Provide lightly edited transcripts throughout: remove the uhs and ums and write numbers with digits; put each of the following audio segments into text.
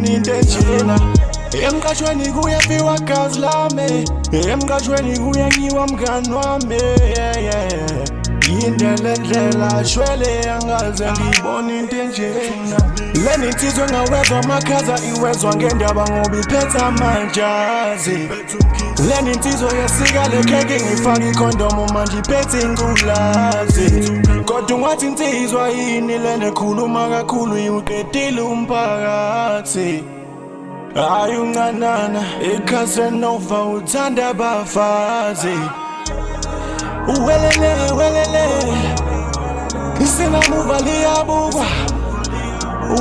ngibona into enjena emqashweni kuyafiwa gazi lami emqashweni kuyanyiwa mngani wami indlela shwele angaze ngibona into enjena leni insizwe ngawezwa amakhaza iwezwa ngendaba ngoba iphetha amanjazi leni insizwe yasika lekheke ngifaka ikhondomu manje iphethe ingulazi kodwa ungathi insizwa yini lena ekhuluma kakhulu iwuqedile umphakathi hayi uncanana eCasanova uthanda abafazi welele isinamuva liyabukwa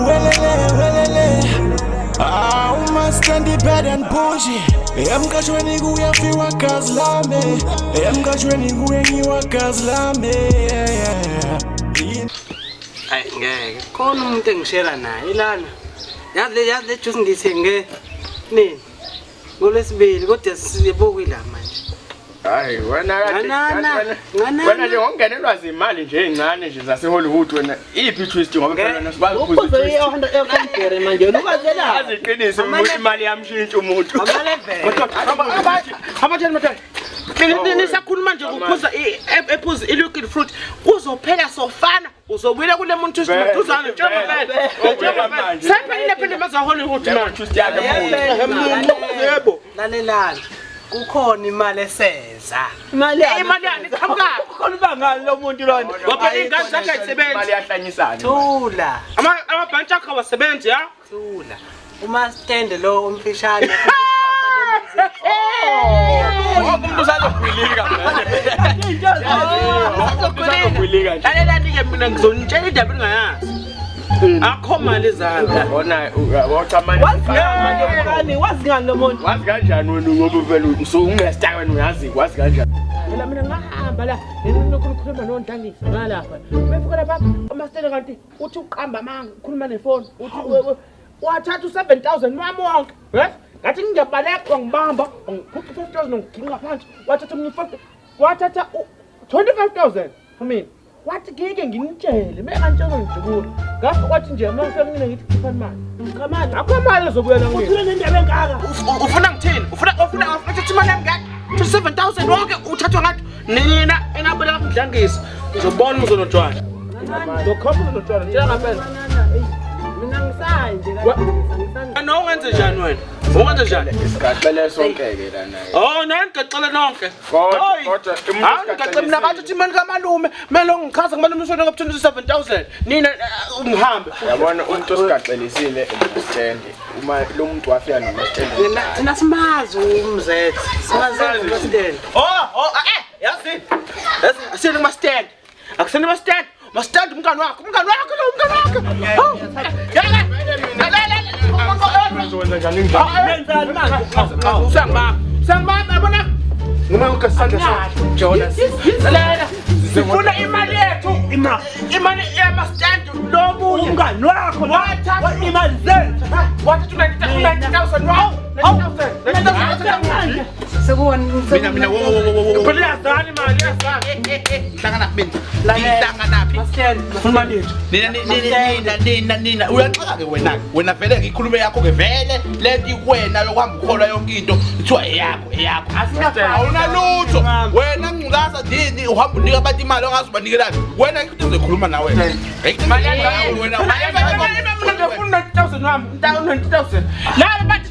welele uma standi bad and pushy emqashweni kuyafiwa gazi lami emqashweni kuyenyiwa gazi lami hayi ngeke khona umuntu engishera naye lana yazi le juice ngithenge nini ngolesibili kodwa sibuka ila manje hayi wena nje ongenelwa zimali nje ezincane nje zase Hollywood wena iphi twist ngoba phela nasikwazi ukuzwe manje ukazela aziqinise imali yamshintsha umuntu abatshela nisakhuluma nje ukuphuza ephuza ilokil fruit kuzophela sofana uzobuyela kule muntu usiduzana njengoba sephelile phela maza Hollywood manje twist yakhe yebo lalelana kukhona imali eseza imali yani qhamuka kukhona ibangani lo muntu lona ngoba ingane zakhe ayisebenzi imali yahlanyisana thula amabhanti akho awasebenzi ya thula uma stand lo umfishane umuntu usazokwilika manje lalela nike mina ngizonitshela indaba engayazi akho mali zanga bona wacamani wazi ngani lo muntu wazi kanjani wena ngoba vele ungesta wena uyazi wazi kanjani phela mina ngahamba la ngikhuluma noNtangisi ngalapha befika lapha amastele kanti uthi uqamba manga ukhuluma nefoni uthi wathatha u7000 wami wonke ngathi ngiyabaleka ngibamba ngiphupha 5000 ngiginqa phansi wathatha mina 50 wathatha 25000 mina wathi ngeke nginitshele mekantshela ngijukula ngafika kwathi nje mase ngine ngithi khipha imali kamanje akho mali ezobuyela ngini uthule nendaba engaka ufuna ngithini ufuna ukuthi imali yami ngaka 27000 wonke uthathwa ngathi nina enabela kamdlangisi uzobona uzonotshwana ndokhomba uzonotshwana tshela ngempela mina ngisayi nje kanti no wenze njani wena ungenze njani isigaqele sonke ke lana oh nangiqexele nonke kodwa ngicela mina bathi uthi imali kamalume mele ngichaza kumalume usona ngapha 27000 nina ungihambe yabona umuntu osigaxelisile stand uma lo muntu wafika nostand thina simazi umzethe simazi nostand yazi asini kuma stand akuseni ma stand mastand umngani wakho Sangibamba yabona noma ukasanda Jonas sifuna imali yethu imali yamastand lo umngani wakho wathatha imali zethu wathatha 90000 wow 90000 sekubona mina phela yazani imali yazani hlangana kubini hlangana phi imali yethu nina uyaxaka ke wena vele ngikhulume yakho ke vele leti wena yokuhamba ukholwa yonke into kuthiwa eyakho awuna lutho wena ngicasa dini uhamba unika abantu imali ongazi ubanikelana wena into uzokhuluma nawe imali yakho wena ngifuna 90000 wami 90000 laba bathi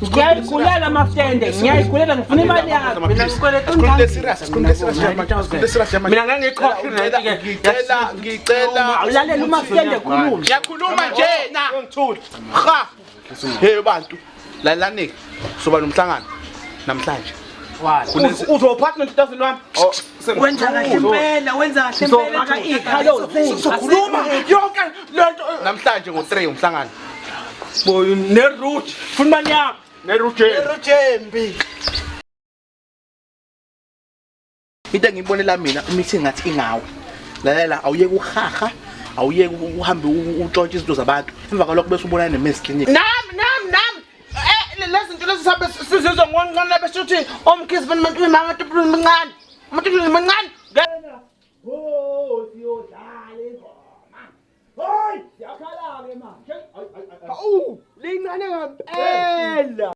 ngiyayikulela amastende ngiyayikulela ngifuna imali yakho mina ngikweleta sikhulume serious mina ngangikhokhe ngicela awulalela umastende khuluma ngiyakhuluma nje na ngithula ha hey bantu lalanike soba nomhlangano namhlanje uzophatha 90000 wami wenza kahle impela wenza kahle impela aka ikhalo sokhuluma yonke lento namhlanje ngo3 umhlangano boy neroot funa imali yakho nerujembi into engibonela mina umithi ngathi ingawe lalela awuyeke uhaha awuyeke uhambe utshontshe izinto zabantu emva kwalokho bese ubonana nemesclinic nami lezinto lezisabe sizizwe ngoncane bese uthi omkhisi banimuntu imama tipulu mincane amatipulu mincane siyodlala ingoma hoy yakhala ke manje Uhlukane ngempela.